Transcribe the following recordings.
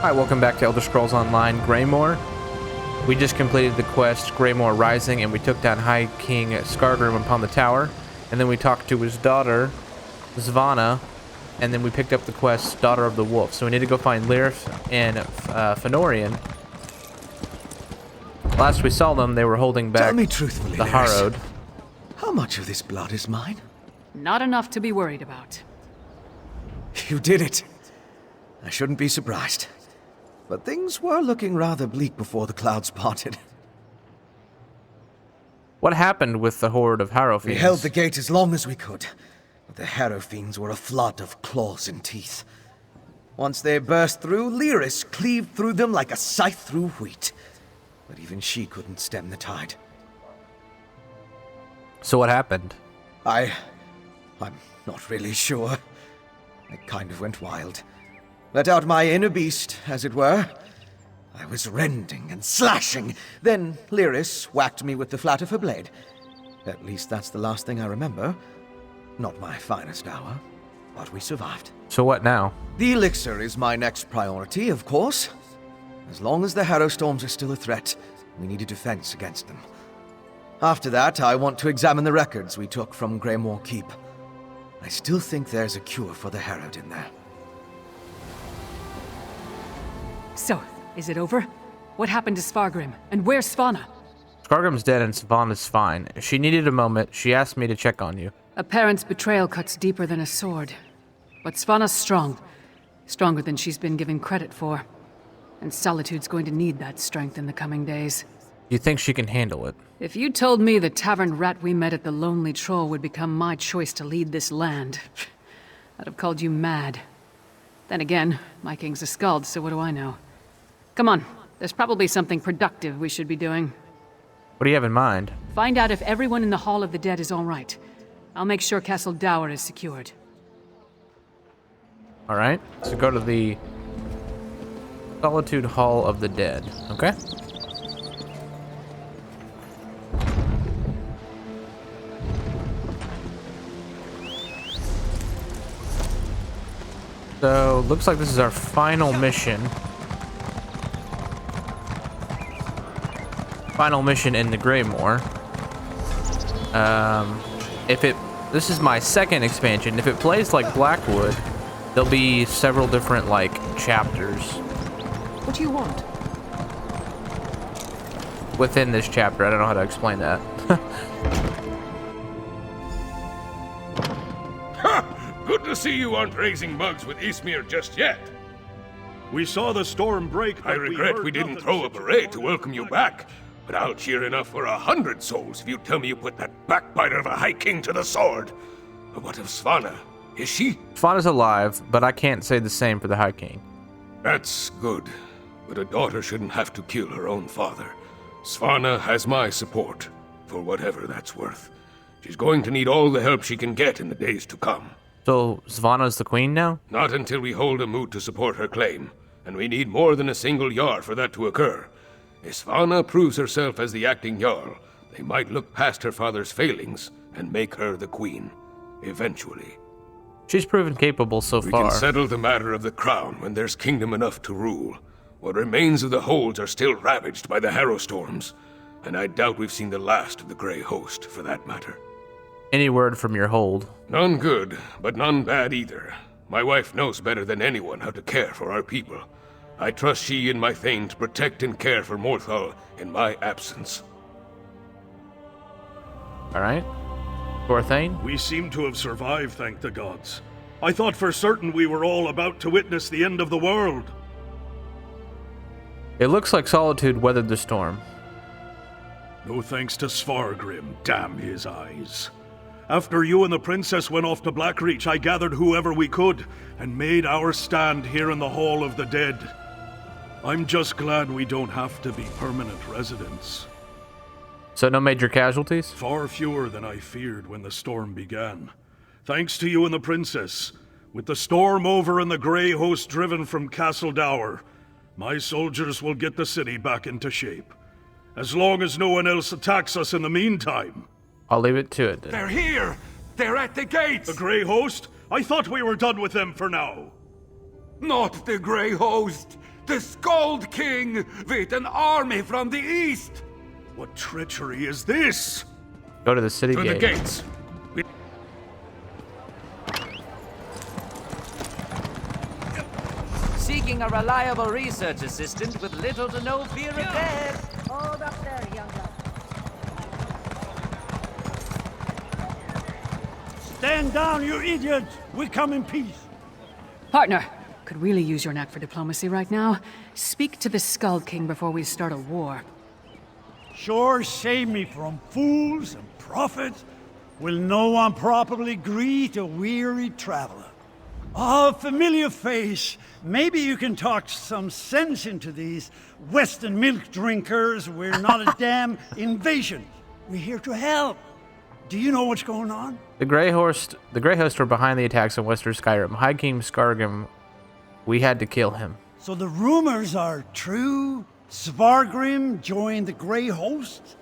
Hi, welcome back to Elder Scrolls Online Greymoor. We just completed the quest Greymoor Rising, and we took down High King Skargrim upon the tower, and then we talked to his daughter, Svanna, and then we picked up the quest Daughter of the Wolf. So we need to go find Lyrith and Fëanorian. Last we saw them, they were holding back Tell me truthfully, the Lyrith, Harrowed. how much of this blood is mine? Not enough to be worried about. You did it. I shouldn't be surprised. But things were looking rather bleak before the clouds parted. What happened with the horde of Harrow We fiends? held the gate as long as we could, but the Harrow fiends were a flood of claws and teeth. Once they burst through, Lyrith cleaved through them like a scythe through wheat. But even she couldn't stem the tide. So what happened? I'm not really sure. I kind of went wild. Let out my inner beast, as it were. I was rending and slashing. Then Lyrith whacked me with the flat of her blade. At least that's the last thing I remember. Not my finest hour, but we survived. So what now? The elixir is my next priority, of course. As long as the Harrow Storms are still a threat, we need a defense against them. After that, I want to examine the records we took from Greymoor Keep. I still think there's a cure for the Harrowed in there. So, is it over? What happened to Skargrim? And where's Svanna? Skargrim's dead and Svanna's fine. She needed a moment. She asked me to check on you. A parent's betrayal cuts deeper than a sword. But Svanna's strong. Stronger than she's been given credit for. And Solitude's going to need that strength in the coming days. You think she can handle it? If you told me the tavern rat we met at the Lonely Troll would become my choice to lead this land, I'd have called you mad. Then again, my king's a skald, so what do I know? Come on, there's probably something productive we should be doing. What do you have in mind? Find out if everyone in the Hall of the Dead is all right. I'll make sure Castle Dower is secured. All right, so go to the Solitude Hall of the Dead, okay? So, looks like this is our final mission. Final mission in the Greymoor. This is my second expansion. If it plays like Blackwood, there'll be several different, like, chapters. What do you want? Within this chapter. I don't know how to explain that. Good to see you aren't raising bugs with Ismir just yet. We saw the storm break, but I regret we didn't throw a parade to welcome you back, but I'll cheer enough for 100 souls if you tell me you put that backbiter of a High King to the sword. But what of Svanna? Is she? Svanna's alive, but I can't say the same for the High King. That's good, but a daughter shouldn't have to kill her own father. Svanna has my support, for whatever that's worth. She's going to need all the help she can get in the days to come. So, Svanna's the queen now? Not until we hold a moot to support her claim, and we need more than a single Jarl for that to occur. If Svanna proves herself as the acting Jarl, they might look past her father's failings and make her the queen, eventually. She's proven capable so We far. can settle the matter of the crown when there's kingdom enough to rule. What remains of the holds are still ravaged by the Harrow Storms, and I doubt we've seen the last of the Grey Host, for that matter. Any word from your hold? None good, but none bad either. My wife knows better than anyone how to care for our people. I trust she and my Thane to protect and care for Morthal in my absence. Alright. Thorthane? We seem to have survived, thank the gods. I thought for certain we were all about to witness the end of the world. It looks like Solitude weathered the storm. No thanks to Skargrim, damn his eyes. After you and the princess went off to Blackreach, I gathered whoever we could and made our stand here in the Hall of the Dead. I'm just glad we don't have to be permanent residents. So no major casualties? Far fewer than I feared when the storm began. Thanks to you and the princess. With the storm over and the Grey Host driven from Castle Dower, my soldiers will get the city back into shape. As long as no one else attacks us in the meantime. I'll leave it to it then. They're here! They're at the gates! The Grey Host? I thought we were done with them for now. Not the Grey Host! The Skald King with an army from the east! What treachery is this? Go to the city To the gate. gates. Seeking a reliable research assistant with little to no fear of death. Hold up there, young lad. Stand down, you idiots! We come in peace. Partner, could really use your knack for diplomacy right now. Speak to the Skald King before we start a war. Sure, save me from fools and prophets. Will no one properly greet a weary traveler? Oh, familiar face. Maybe you can talk some sense into these Western milk drinkers. We're not a damn invasion. We're here to help. Do you know what's going on? The Grey Host were behind the attacks on Western Skyrim. High King Skargrim, we had to kill him. So the rumors are true? Svargrim joined the Grey Host?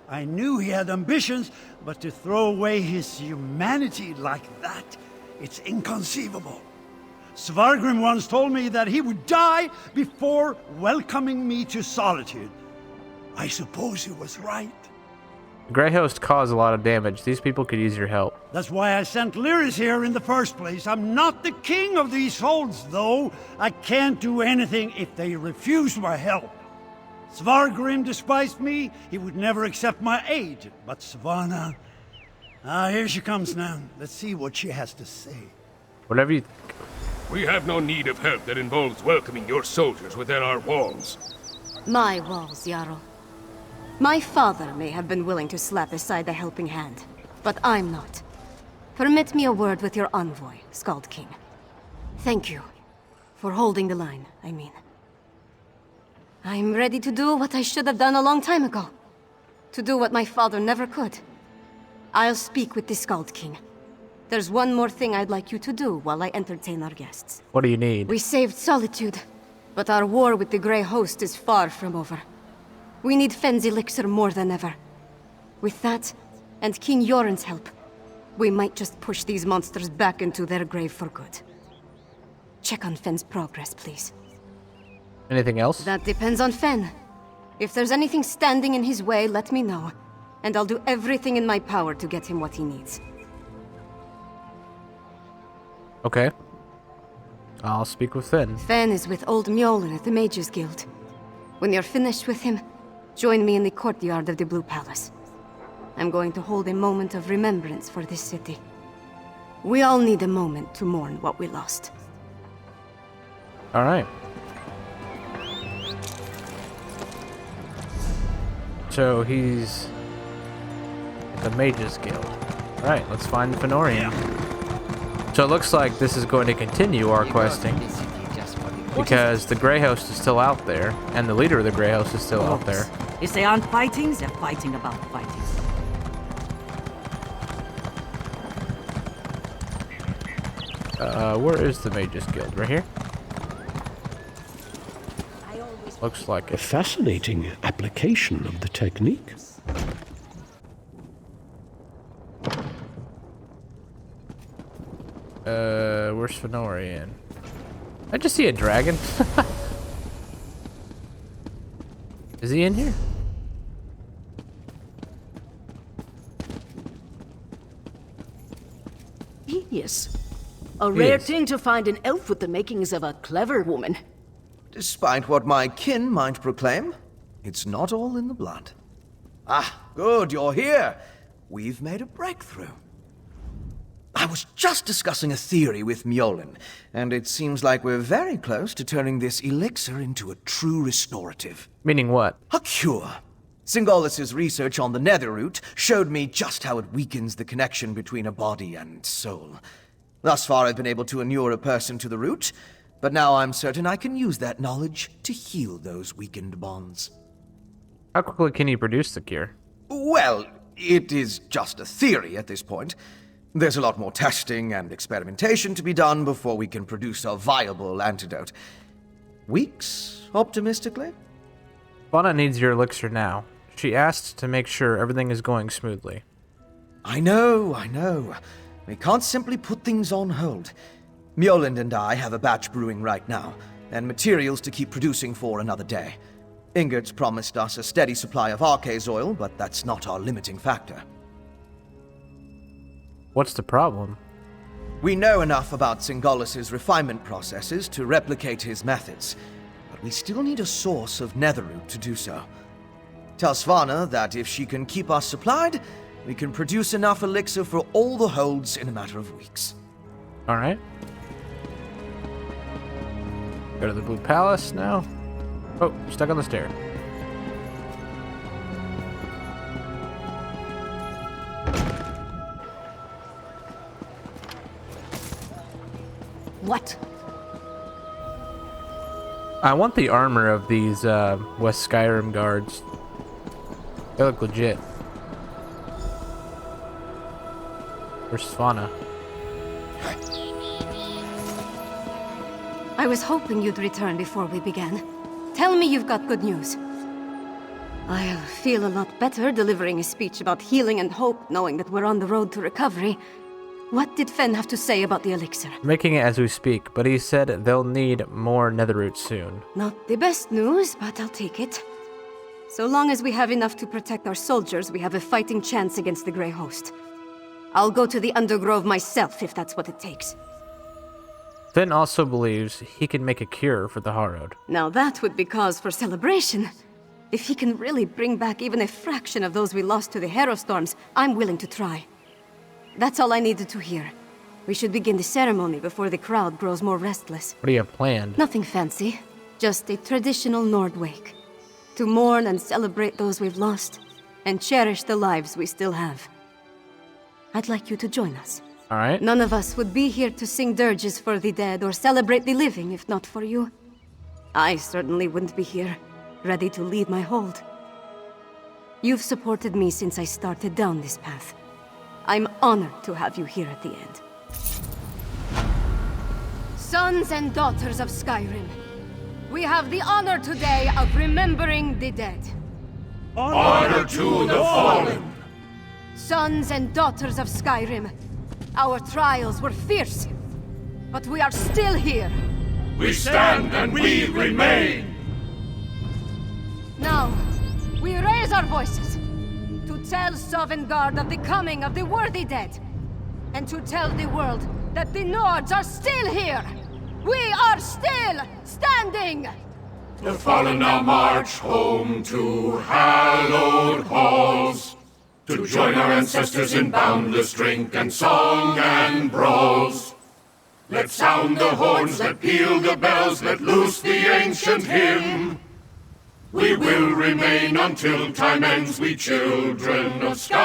I knew he had ambitions, but to throw away his humanity like that, it's inconceivable. Svargrim once told me that he would die before welcoming me to solitude. I suppose he was right. The Grey Host caused a lot of damage. These people could use your help. That's why I sent Lyris here in the first place. I'm not the king of these holds, though. I can't do anything if they refuse my help. Svargrim despised me. He would never accept my aid. But Svanna... here she comes now. Let's see what she has to say. Whatever you... We have no need of help that involves welcoming your soldiers within our walls. My walls, Jarl. My father may have been willing to slap aside the helping hand, but I'm not. Permit me a word with your envoy, Skald King. Thank you. For holding the line, I mean. I'm ready to do what I should have done a long time ago. To do what my father never could. I'll speak with the Skald King. There's one more thing I'd like you to do while I entertain our guests. What do you need? We saved Solitude, but our war with the Grey Host is far from over. We need Fenn's elixir more than ever. With that, and King Yoren's help, we might just push these monsters back into their grave for good. Check on Fenn's progress, please. Anything else? That depends on Fenn. If there's anything standing in his way, let me know, and I'll do everything in my power to get him what he needs. Okay. I'll speak with Finn. Fenn is with old Mjolnir at the Mages Guild. When you're finished with him, join me in the courtyard of the Blue Palace. I'm going to hold a moment of remembrance for this city. We all need a moment to mourn what we lost. Alright. So he's at the Mages Guild. Alright, let's find Fenorian. So it looks like this is going to continue our questing, because the Grey Host is still out there, and the leader of the Grey Host is still out there. If they aren't fighting, they're fighting about fighting. Where is the Mages Guild? Right here? Looks like A it. fascinating application of the technique. Where's Fenorian? I just see a dragon. Is he in here? Yes. A rare Yes. thing to find an elf with the makings of a clever woman. Despite what my kin might proclaim, it's not all in the blood. Ah, good, you're here. We've made a breakthrough. I was just discussing a theory with Mjolnir, and it seems like we're very close to turning this elixir into a true restorative. Meaning what? A cure. Singolis's research on the nether root showed me just how it weakens the connection between a body and soul. Thus far, I've been able to inure a person to the root, but now I'm certain I can use that knowledge to heal those weakened bonds. How quickly can you produce the cure? Well, it is just a theory at this point. There's a lot more testing and experimentation to be done before we can produce a viable antidote. Weeks, optimistically? Fauna needs your elixir now. She asked to make sure everything is going smoothly. I know. We can't simply put things on hold. Mjolnir and I have a batch brewing right now. and materials to keep producing for another day. Ingert's promised us a steady supply of Arcase oil, but that's not our limiting factor. What's the problem? We know enough about Singolus's refinement processes to replicate his methods, but we still need a source of netherroot to do so. Tell Svanna that if she can keep us supplied, we can produce enough elixir for all the holds in a matter of weeks. Alright. Go to the Blue Palace now. Oh, stuck on the stair. What? I want the armor of these West Skyrim guards. They look legit. Where's Svanna? I was hoping you'd return before we began. Tell me you've got good news. I'll feel a lot better delivering a speech about healing and hope, knowing that we're on the road to recovery. What did Fen have to say about the elixir? Making it as we speak, but he said they'll need more netherroot soon. Not the best news, but I'll take it. So long as we have enough to protect our soldiers, we have a fighting chance against the Grey Host. I'll go to the Undergrove myself if that's what it takes. Fen also believes he can make a cure for the Harrowed. Now that would be cause for celebration. If he can really bring back even a fraction of those we lost to the Harrowstorms, I'm willing to try. That's all I needed to hear. We should begin the ceremony before the crowd grows more restless. What do you have planned? Nothing fancy. Just a traditional Nord wake. To mourn and celebrate those we've lost, and cherish the lives we still have. I'd like you to join us. Alright. None of us would be here to sing dirges for the dead or celebrate the living if not for you. I certainly wouldn't be here, ready to lead my hold. You've supported me since I started down this path. I'm honored to have you here at the end. Sons and daughters of Skyrim, we have the honor today of remembering the dead. Honor to the fallen! Sons and daughters of Skyrim, our trials were fierce, but we are still here. We stand and we remain! Now, we raise our voices to tell Sovngarde of the coming of the worthy dead, and to tell the world that the Nords are still here! We are still standing! The fallen now march home to hallowed halls, to join our ancestors in boundless drink and song and brawls. Let sound the horns, let peal the bells, let loose the ancient hymn. We will remain until time ends, we children of Sky.